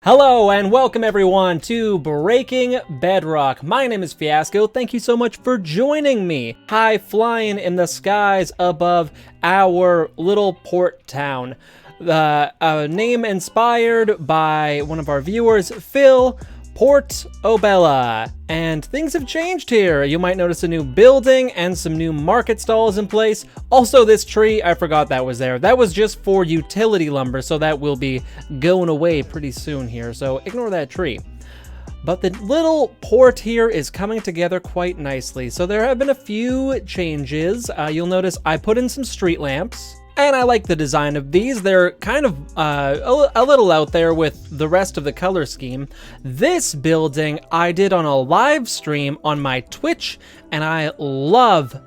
Hello and welcome everyone to Breaking Bedrock. My name is Fiasco. Thank you so much for joining me. High flying in the skies above our little port town. The name inspired by one of our viewers, Phil Portobello. And things have changed here. You might notice a new building and some new market stalls in place. Also, this tree, I forgot that was there. That was just for utility lumber, so that will be going away pretty soon here. So ignore that tree. But the little port here is coming together quite nicely. So there have been a few changes. You'll notice I put in some street lamps. And I like the design of these. They're kind of a little out there with the rest of the color scheme. This building I did on a live stream on my Twitch, and I love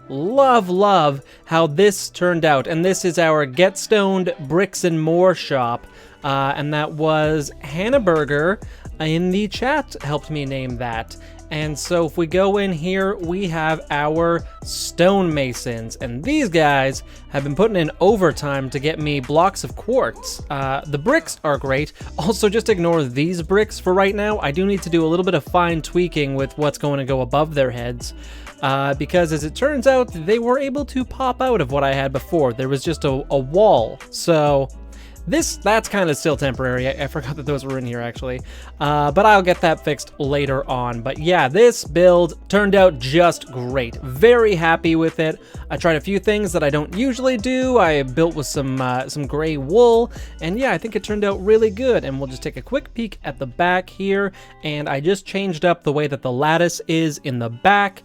how this turned out. And this is our Get Stoned Bricks and More shop. And that was Hannah Burger in the chat helped me name that. And so if we go in here, we have our stonemasons, and these guys have been putting in overtime to get me blocks of quartz. The bricks are great. Also, just ignore these bricks for right now. I do need to do a little bit of fine tweaking with what's going to go above their heads. Because as it turns out, they were able to pop out of what I had before. There was just a wall. So that's kind of still temporary. I forgot that those were in here actually. But I'll get that fixed later on. But yeah, this build turned out just great. Very happy with it. I tried a few things that I don't usually do. I built with some gray wool, and yeah, I think it turned out really good. And we'll just take a quick peek at the back here. And I just changed up the way that the lattice is in the back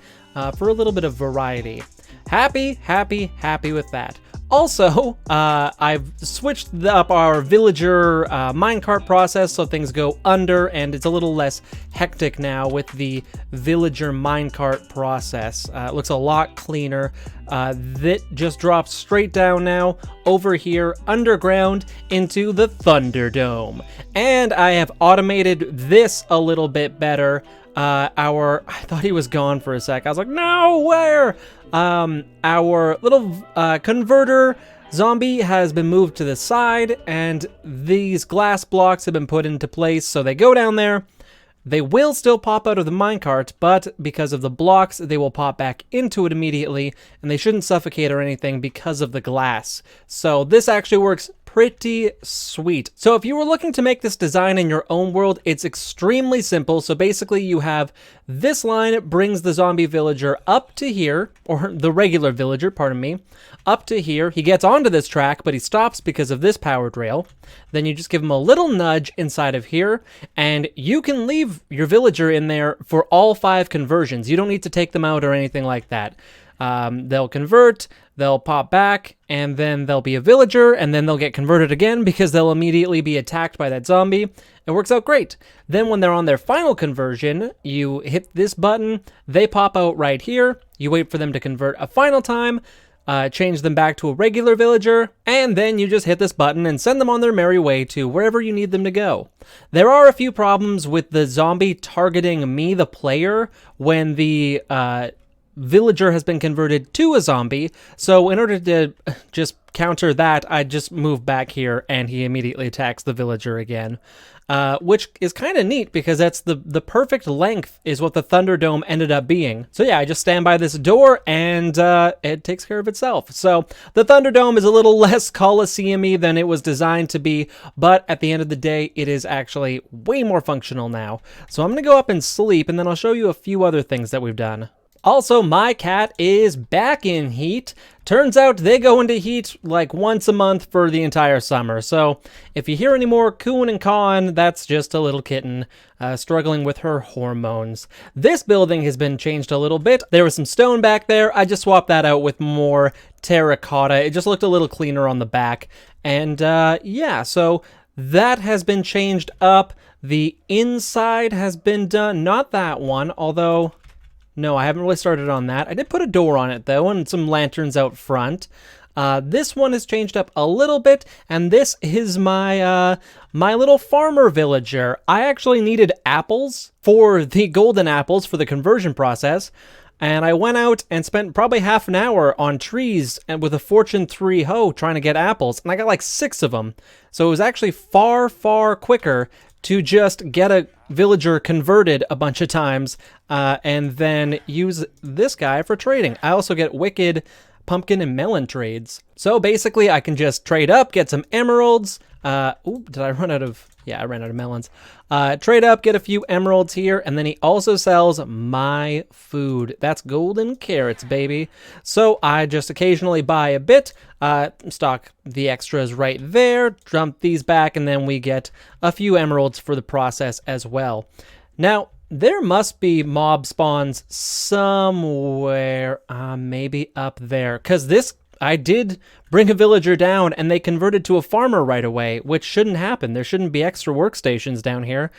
for a little bit of variety. Happy with that. Also, I've switched up our villager minecart process so things go under, and it's a little less hectic now with the villager minecart process. It looks a lot cleaner. That just drops straight down now over here underground into the Thunderdome. And I have automated this a little bit better. I thought he was gone for a sec. I was like, no, where? Our little converter zombie has been moved to the side, and these glass blocks have been put into place, so they go down there. They will still pop out of the minecart, but because of the blocks, they will pop back into it immediately, and they shouldn't suffocate or anything because of the glass. So this actually works pretty sweet. So if you were looking to make this design in your own world, it's extremely simple. So basically you have this line brings the zombie villager up to here, or the regular villager, pardon me, up to here. He gets onto this track, but he stops because of this powered rail. Then you just give him a little nudge inside of here, and you can leave your villager in there for all 5 conversions. You don't need to take them out or anything like that. They'll convert, they'll pop back, and then they'll be a villager, and then they'll get converted again because they'll immediately be attacked by that zombie. It works out great. Then when they're on their final conversion, you hit this button, they pop out right here, you wait for them to convert a final time, change them back to a regular villager, and then you just hit this button and send them on their merry way to wherever you need them to go. There are a few problems with the zombie targeting me, the player, when the villager has been converted to a zombie. So in order to just counter that, I just move back here and he immediately attacks the villager again. Which is kind of neat because that's the perfect length is what the Thunderdome ended up being. So yeah, I just stand by this door and it takes care of itself. So the Thunderdome is a little less Coliseum-y than it was designed to be, but at the end of the day, it is actually way more functional now. So I'm gonna go up and sleep, and then I'll show you a few other things that we've done. Also, my cat is back in heat. Turns out they go into heat like once a month for the entire summer. So if you hear any more cooing and cawing, that's just a little kitten struggling with her hormones. This building has been changed a little bit. There was some stone back there. I just swapped that out with more terracotta. It just looked a little cleaner on the back. And yeah, so that has been changed up. The inside has been done. Not that one, although no, I haven't really started on that. I did put a door on it, though, and some lanterns out front. This one has changed up a little bit, and this is my my little farmer villager. I actually needed apples for the golden apples for the conversion process, and I went out and spent probably half an hour on trees and with a Fortune 3 hoe trying to get apples, and I got like 6 of them. So it was actually far, far quicker to just get a villager converted a bunch of times and then use this guy for trading. I also get wicked pumpkin and melon trades. So basically I can just trade up, get some emeralds. Ooh, did I run out of... Yeah, I ran out of melons. Trade up, get a few emeralds here, and then he also sells my food. That's golden carrots, baby. So I just occasionally buy a bit, stock the extras right there, dump these back, and then we get a few emeralds for the process as well. Now, there must be mob spawns somewhere, maybe up there, because this... I did bring a villager down and they converted to a farmer right away, which shouldn't happen. There shouldn't be extra workstations down here.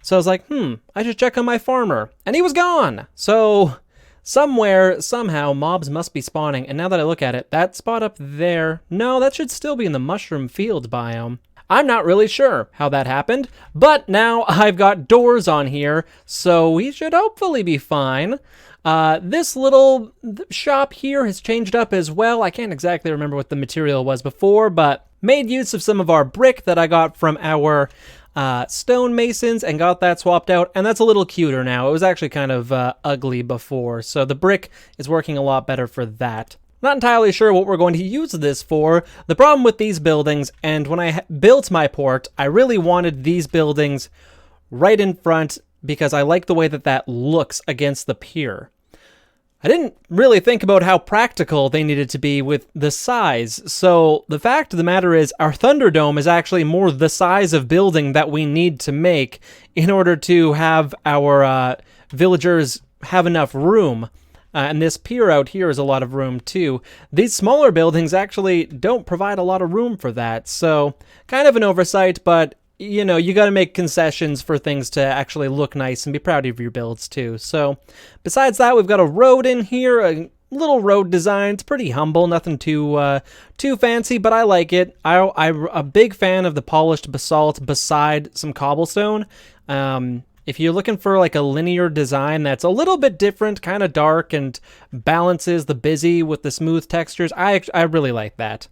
So I was like, I should check on my farmer. And he was gone. So somewhere, somehow, mobs must be spawning. And now that I look at it, that spot up there, no, that should still be in the mushroom fields biome. I'm not really sure how that happened, but now I've got doors on here, so we should hopefully be fine. This little shop here has changed up as well. I can't exactly remember what the material was before, but made use of some of our brick that I got from our stonemasons and got that swapped out, and that's a little cuter now. It was actually kind of ugly before, so the brick is working a lot better for that. Not entirely sure what we're going to use this for. The problem with these buildings, and when I built my port, I really wanted these buildings right in front because I like the way that that looks against the pier. I didn't really think about how practical they needed to be with the size. So the fact of the matter is our Thunderdome is actually more the size of building that we need to make in order to have our villagers have enough room. And this pier out here is a lot of room too. These smaller buildings actually don't provide a lot of room for that. So kind of an oversight, but you know, you got to make concessions for things to actually look nice and be proud of your builds too. So besides that, we've got a road in here, a little road design. It's pretty humble, nothing too fancy, but I like it. I'm a big fan of the polished basalt beside some cobblestone. If you're looking for like a linear design that's a little bit different, kind of dark, and balances the busy with the smooth textures, I really like that.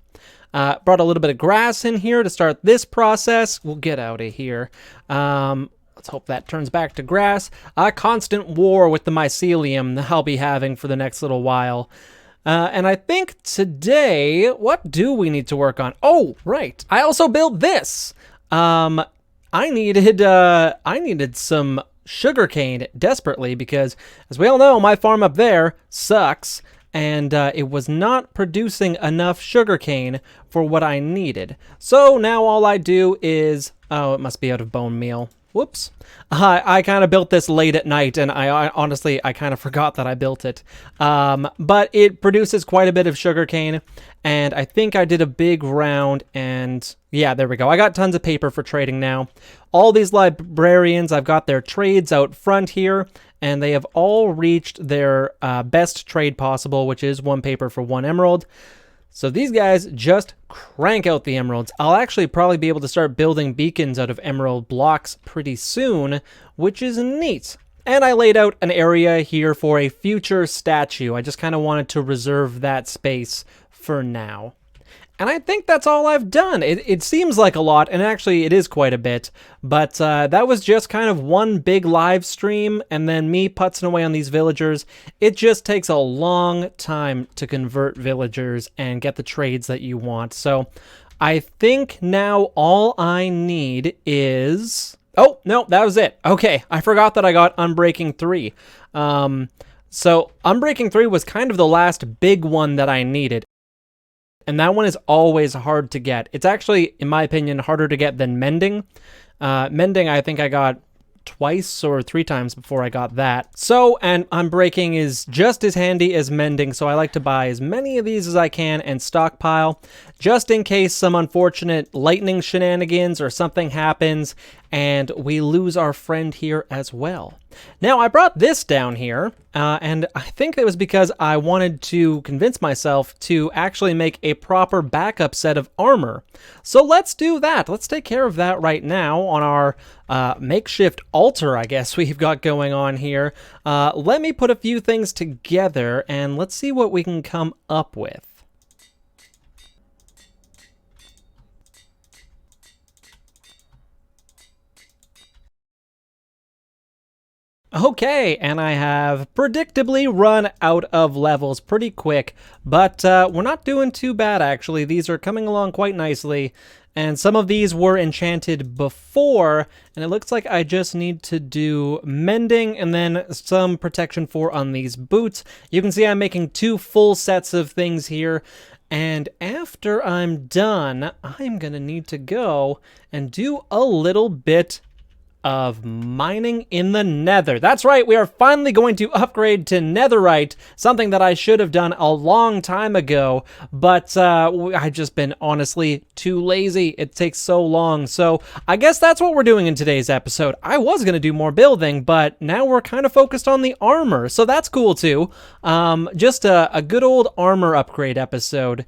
Brought a little bit of grass in here to start this process. We'll get out of here. Let's hope that turns back to grass. A constant war with the mycelium that I'll be having for the next little while. And I think today, what do we need to work on? Oh, right. I also built this. I needed some sugarcane desperately because, as we all know, my farm up there sucks, and it was not producing enough sugarcane for what I needed. So now all I do is... Oh, it must be out of bone meal. Whoops. I kind of built this late at night, and I honestly kind of forgot that I built it. But it produces quite a bit of sugarcane, and I think I did a big round, and yeah, there we go. I got tons of paper for trading now. All these librarians, I've got their trades out front here, and they have all reached their best trade possible, which is 1 paper for 1 emerald. So these guys just crank out the emeralds. I'll actually probably be able to start building beacons out of emerald blocks pretty soon, which is neat. And I laid out an area here for a future statue. I just kind of wanted to reserve that space for now. And I think that's all I've done. It seems like a lot, and actually it is quite a bit, but that was just kind of one big live stream, and then me putzing away on these villagers. It just takes a long time to convert villagers and get the trades that you want. So I think now all I need is... Oh, no, that was it. Okay, I forgot that I got Unbreaking 3. So Unbreaking 3 was kind of the last big one that I needed. And that one is always hard to get. It's actually, in my opinion, harder to get than Mending. Mending, I think I got twice or 3 times before I got that. So, and Unbreaking is just as handy as Mending, so I like to buy as many of these as I can and stockpile, just in case some unfortunate lightning shenanigans or something happens, and we lose our friend here as well. Now, I brought this down here, and I think it was because I wanted to convince myself to actually make a proper backup set of armor. So let's do that. Let's take care of that right now on our makeshift altar, I guess we've got going on here. Let me put a few things together, and let's see what we can come up with. Okay, and I have predictably run out of levels pretty quick, but we're not doing too bad actually. These are coming along quite nicely, and some of these were enchanted before, and it looks like I just need to do mending and then some protection 4 on these boots. You can see I'm making 2 full sets of things here, and after I'm done, I'm gonna need to go and do a little bit of mining in the nether. That's right, we are finally going to upgrade to netherite, something that I should have done a long time ago, but I've just been honestly too lazy. It takes so long, so I guess that's what we're doing in today's episode. I was going to do more building, but now we're kind of focused on the armor, so that's cool too. Just a good old armor upgrade episode.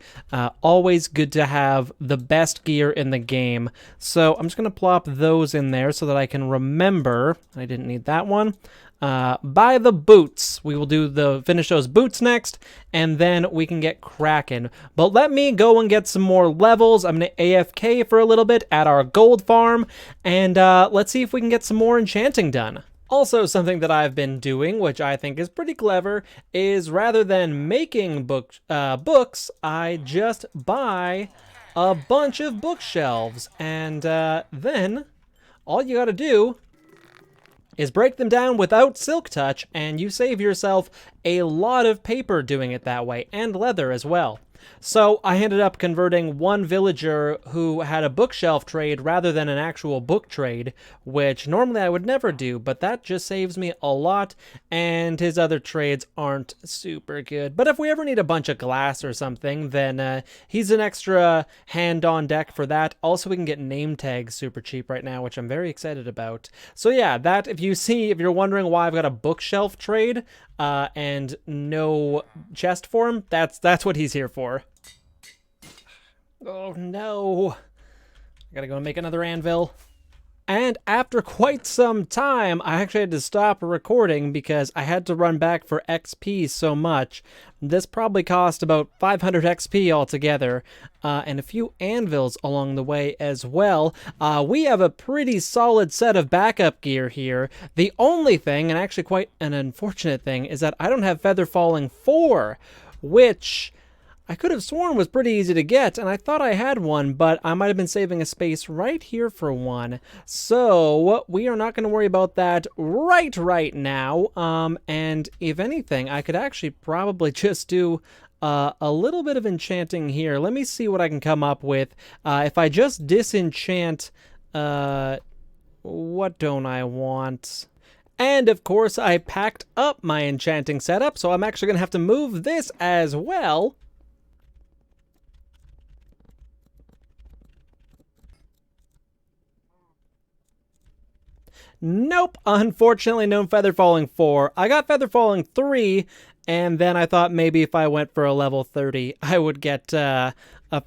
Always good to have the best gear in the game. So I'm just going to plop those in there so that I can remember, I didn't need that one, buy the boots. We will finish those boots next, and then we can get cracking. But let me go and get some more levels. I'm going to AFK for a little bit at our gold farm, and let's see if we can get some more enchanting done. Also, something that I've been doing, which I think is pretty clever, is rather than making books, I just buy a bunch of bookshelves, and then all you gotta do is break them down without silk touch, and you save yourself a lot of paper doing it that way, and leather as well. So I ended up converting one villager who had a bookshelf trade rather than an actual book trade, which normally I would never do, but that just saves me a lot, and his other trades aren't super good. But if we ever need a bunch of glass or something, then he's an extra hand on deck for that. Also, we can get name tags super cheap right now, which I'm very excited about. So yeah, that, if you're wondering why I've got a bookshelf trade, and no chest for him, that's what he's here for. Oh no. I gotta go and make another anvil. And after quite some time, I actually had to stop recording because I had to run back for XP so much. This probably cost about 500 XP altogether, and a few anvils along the way as well. We have a pretty solid set of backup gear here. The only thing, and actually quite an unfortunate thing, is that I don't have Feather Falling 4, which I could have sworn was pretty easy to get, and I thought I had one, but I might have been saving a space right here for one. So we are not going to worry about that right now. And if anything, I could actually probably just do a little bit of enchanting here. Let me see what I can come up with. If I just disenchant, what don't I want? And of course, I packed up my enchanting setup, so I'm actually going to have to move this as well. Nope, unfortunately no Feather Falling 4. I got Feather Falling 3, and then I thought maybe if I went for a level 30, I would get a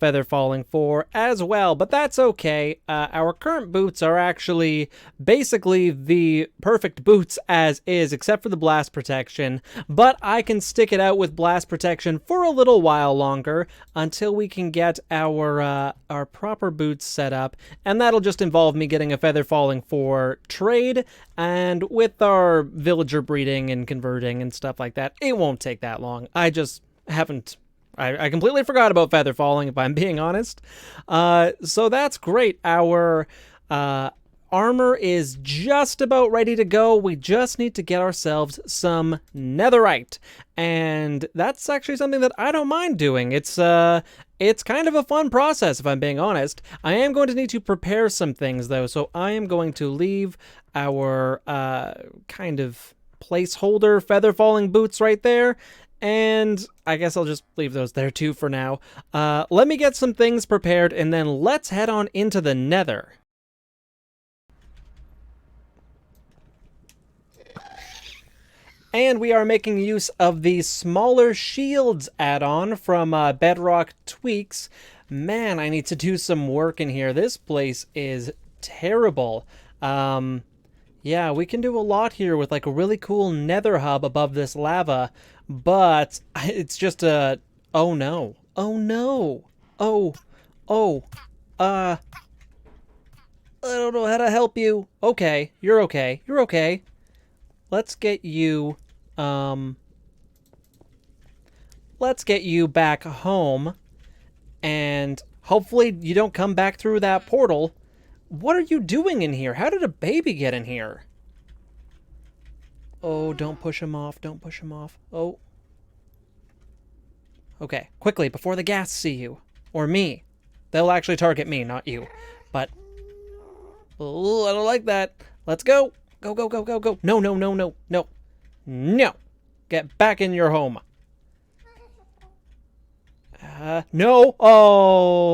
Feather Falling 4 as well, but that's okay. Our current boots are actually basically the perfect boots as is, except for the blast protection, but I can stick it out with blast protection for a little while longer until we can get our proper boots set up, and that'll just involve me getting a Feather Falling 4 trade, and with our villager breeding and converting and stuff like that, it won't take that long. I just haven't... I completely forgot about Feather Falling, if I'm being honest. So that's great. Our armor is just about ready to go. We just need to get ourselves some netherite. And that's actually something that I don't mind doing. It's kind of a fun process, if I'm being honest. I am going to need to prepare some things, though. So I am going to leave our kind of placeholder Feather Falling boots right there. And I guess I'll just leave those there too for now. Let me get some things prepared, and then let's head on into the nether. And we are making use of the smaller shields add-on from Bedrock Tweaks. Man, I need to do some work in here. This place is terrible. Yeah, we can do a lot here with like a really cool nether hub above this lava. But it's just a... Oh no. Oh no. I don't know how to help you. Okay, you're okay. You're okay. let's get you back home, and hopefully you don't come back through that portal. What are you doing in here? How did a baby get in here? Oh, don't push him off. Don't push him off. Oh. Okay, quickly, before the ghast see you. Or me. They'll actually target me, not you. But, oh, I don't like that. Let's go. Go, go, go, go, go. No, no, no, no, no. No. Get back in your home. No. Oh.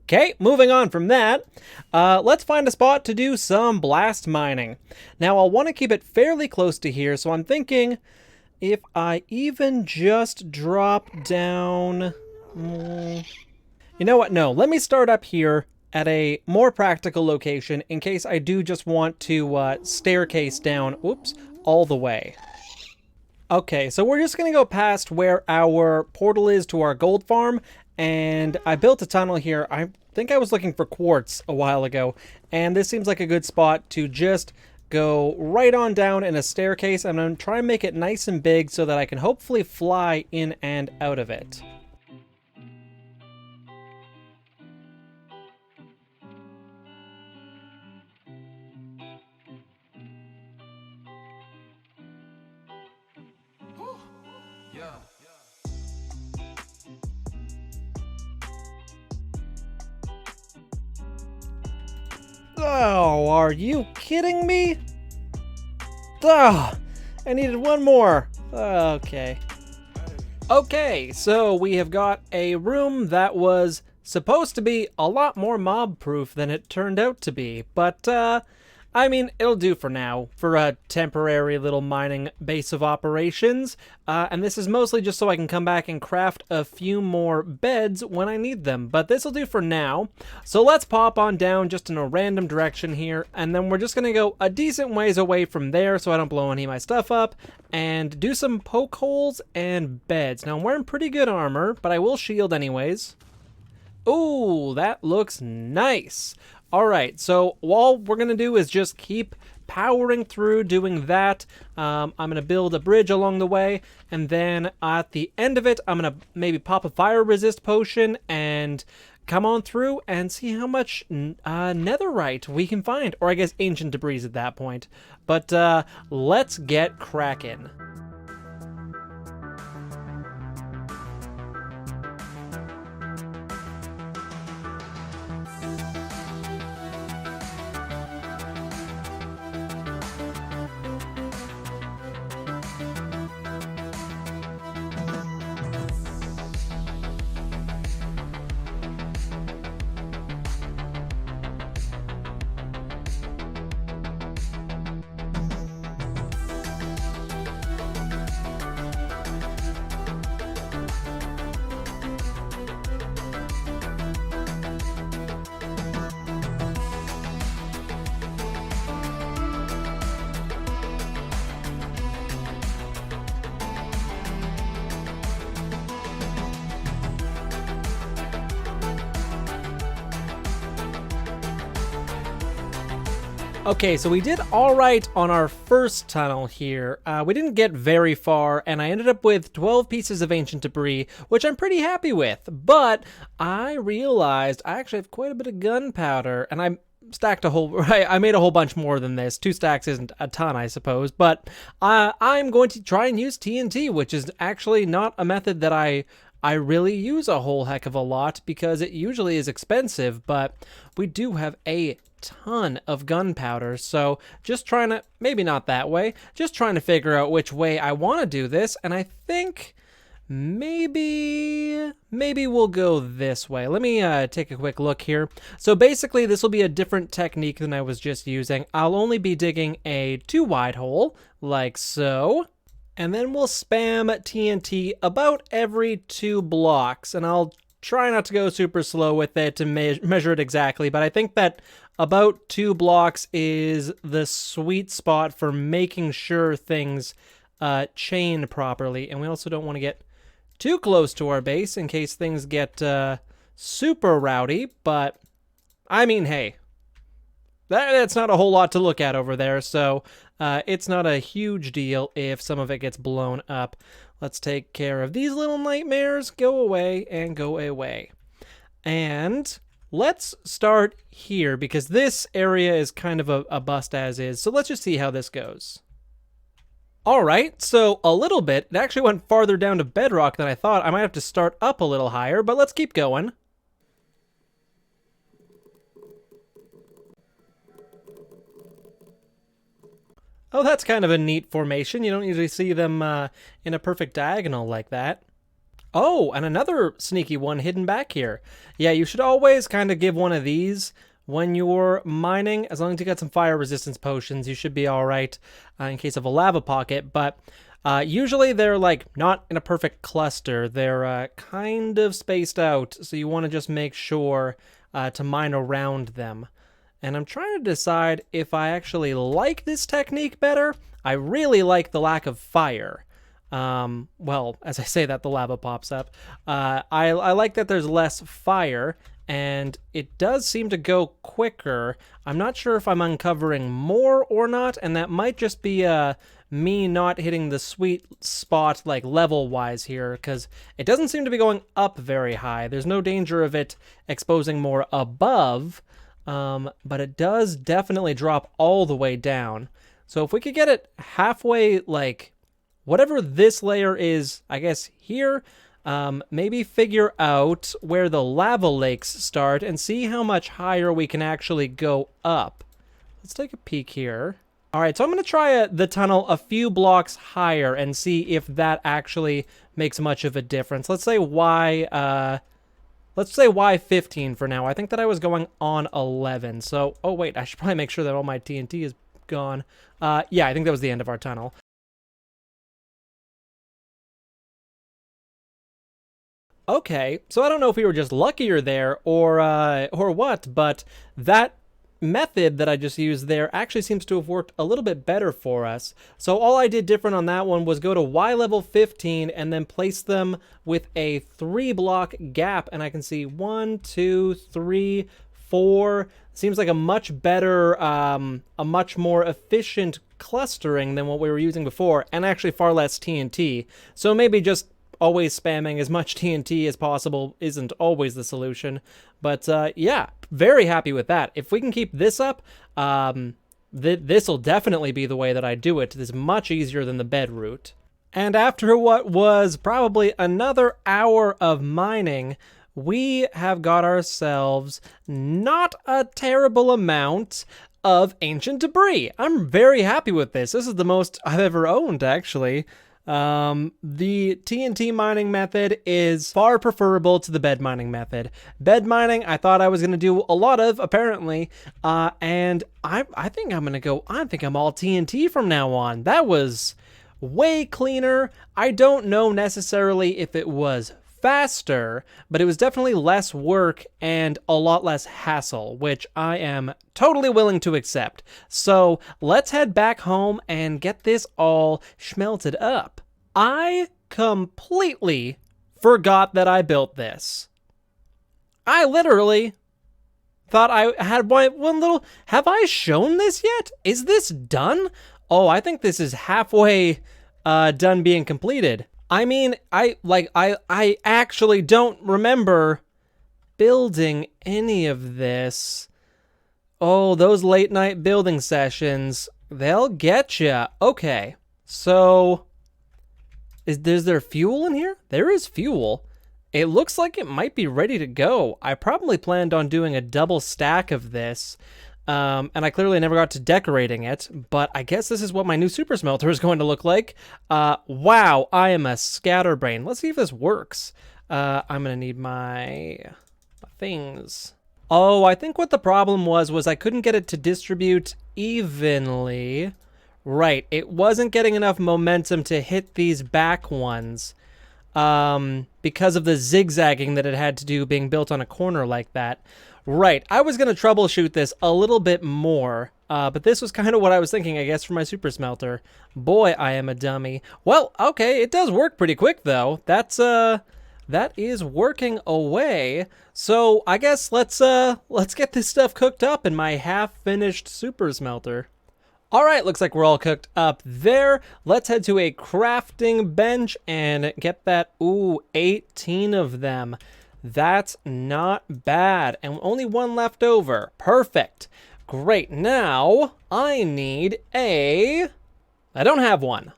Okay, moving on from that, let's find a spot to do some blast mining. Now, I'll want to keep it fairly close to here, so I'm thinking if I even just drop down... you know what? No, let me start up here at a more practical location in case I do just want to staircase down, oops, all the way. Okay, so we're just going to go past where our portal is to our gold farm, and I built a tunnel here. I think I was looking for quartz a while ago, and this seems like a good spot to just go right on down in a staircase. I'm going to try and make it nice and big so that I can hopefully fly in and out of it. Oh, are you kidding me? Oh, I needed one more. Okay. Okay, so we have got a room that was supposed to be a lot more mob-proof than it turned out to be, but, I mean, it'll do for now, for a temporary little mining base of operations, and this is mostly just so I can come back and craft a few more beds when I need them, but this'll do for now. So let's pop on down just in a random direction here, and then we're just gonna go a decent ways away from there so I don't blow any of my stuff up, and do some poke holes and beds. Now, I'm wearing pretty good armor, but I will shield anyways. Ooh, that looks nice. All right, so all we're going to do is just keep powering through doing that. I'm going to build a bridge along the way, and then at the end of it, I'm going to maybe pop a fire resist potion and come on through and see how much netherite we can find, or I guess ancient debris at that point. But let's get cracking. Okay, so we did all right on our first tunnel here. We didn't get very far, and I ended up with 12 pieces of ancient debris, which I'm pretty happy with. But I realized I actually have quite a bit of gunpowder, and I stacked a whole... I made a whole bunch more than this. 2 stacks isn't a ton, I suppose, but I'm going to try and use TNT, which is actually not a method that I really use a whole heck of a lot because it usually is expensive, but we do have a ton of gunpowder, so just trying to, maybe not that way, just trying to figure out which way I want to do this, and I think maybe we'll go this way. Let me take a quick look here. So basically this will be a different technique than I was just using. I'll only be digging a 2 wide hole, like so, and then we'll spam TNT about every 2 blocks, and I'll try not to go super slow with it to measure it exactly, but I think that about 2 blocks is the sweet spot for making sure things chain properly, and we also don't want to get too close to our base in case things get super rowdy, but I mean, hey, that's not a whole lot to look at over there, so it's not a huge deal if some of it gets blown up. Let's take care of these little nightmares. Go away and go away. And let's start here, because this area is kind of a bust as is, so let's just see how this goes. All right, so a little bit. It actually went farther down to bedrock than I thought. I might have to start up a little higher, but let's keep going. Oh, that's kind of a neat formation. You don't usually see them in a perfect diagonal like that. Oh, and another sneaky one hidden back here. Yeah, you should always kind of give one of these when you're mining. As long as you got some fire resistance potions, you should be all right in case of a lava pocket. But usually they're like not in a perfect cluster. They're kind of spaced out, so you want to just make sure to mine around them. And I'm trying to decide if I actually like this technique better. I really like the lack of fire. Well, as I say that, the lava pops up. I like that there's less fire, and it does seem to go quicker. I'm not sure if I'm uncovering more or not, and that might just be me not hitting the sweet spot, like level-wise here, because it doesn't seem to be going up very high. There's no danger of it exposing more above, but it does definitely drop all the way down. So if we could get it halfway, like whatever this layer is, I guess here, maybe figure out where the lava lakes start and see how much higher we can actually go up. Let's take a peek here. All right, so I'm going to try the tunnel a few blocks higher and see if that actually makes much of a difference. Let's say Y15 for now. I think that I was going on 11. So, oh wait, I should probably make sure that all my TNT is gone. Yeah, I think that was the end of our tunnel. Okay, so I don't know if we were just luckier there or what, but that method that I just used there actually seems to have worked a little bit better for us. So all I did different on that one was go to Y level 15 and then place them with a 3-block gap, and I can see 1, 2, 3, 4. Seems like a much better, a much more efficient clustering than what we were using before, and actually far less TNT. So maybe just always spamming as much TNT as possible isn't always the solution. But yeah, very happy with that. If we can keep this up, this will definitely be the way that I do it. This is much easier than the bed route. And after what was probably another hour of mining, we have got ourselves not a terrible amount of ancient debris. I'm very happy with this. This is the most I've ever owned, actually. The TNT mining method is far preferable to the bed mining method. Bed mining, I thought I was going to do a lot of, apparently, and I think I'm going to go, I think I'm all TNT from now on. That was way cleaner. I don't know necessarily if it was faster, but it was definitely less work and a lot less hassle, which I am totally willing to accept. So let's head back home and get this all schmelted up. I completely forgot that I built this. I literally thought I had one little... Have I shown this yet? Is this done? Oh, I think this is halfway done being completed. I mean, I actually don't remember building any of this. Oh, those late night building sessions, they'll get ya. Okay, so is there fuel in here? There is fuel. It looks like it might be ready to go. I probably planned on doing a double stack of this. And I clearly never got to decorating it, but I guess this is what my new super smelter is going to look like. Wow, I am a scatterbrain. Let's see if this works. I'm going to need my things. Oh, I think what the problem was I couldn't get it to distribute evenly. Right, it wasn't getting enough momentum to hit these back ones. Because of the zigzagging that it had to do being built on a corner like that. Right, I was going to troubleshoot this a little bit more, but this was kind of what I was thinking, I guess, for my super smelter. Boy, I am a dummy. Well, okay, it does work pretty quick, though. That's that is working away. So I guess let's get this stuff cooked up in my half-finished super smelter. All right, looks like we're all cooked up there. Let's head to a crafting bench and get that, 18 of them. That's not bad, and only one left over. Perfect. Great, now I need I don't have one.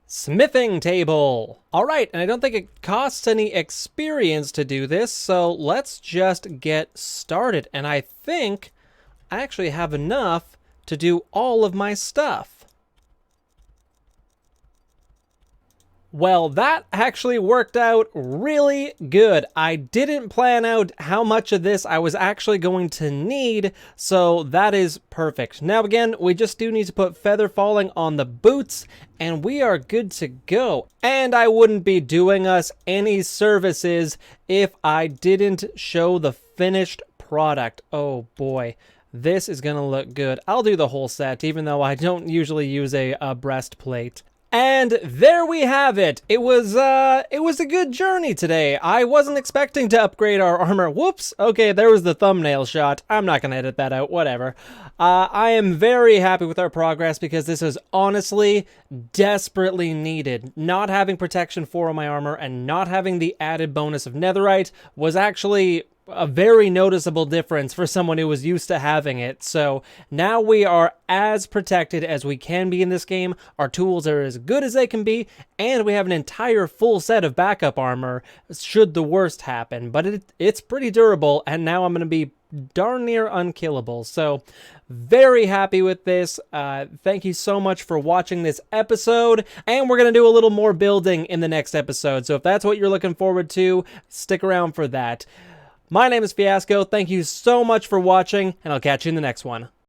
Smithing table. All right, and I don't think it costs any experience to do this, so let's just get started. And I think I actually have enough to do all of my stuff. Well, that actually worked out really good. I didn't plan out how much of this I was actually going to need, so that is perfect. Now again, we just do need to put feather falling on the boots, and we are good to go. And I wouldn't be doing us any services if I didn't show the finished product. Oh boy. This is gonna look good. I'll do the whole set, even though I don't usually use a breastplate. And there we have it. It was a good journey today. I wasn't expecting to upgrade our armor. Whoops. Okay, there was the thumbnail shot. I'm not gonna edit that out. Whatever. I am very happy with our progress because this is honestly desperately needed. Not having protection 4 on my armor and not having the added bonus of netherite was actually a very noticeable difference for someone who was used to having it. So now we are as protected as we can be in this game. Our tools are as good as they can be, and we have an entire full set of backup armor should the worst happen. But it's pretty durable, and now I'm going to be darn near unkillable. So very happy with this. Thank you so much for watching this episode, and we're going to do a little more building in the next episode. So if that's what you're looking forward to, stick around for that. My name is Fiasco. Thank you so much for watching, and I'll catch you in the next one.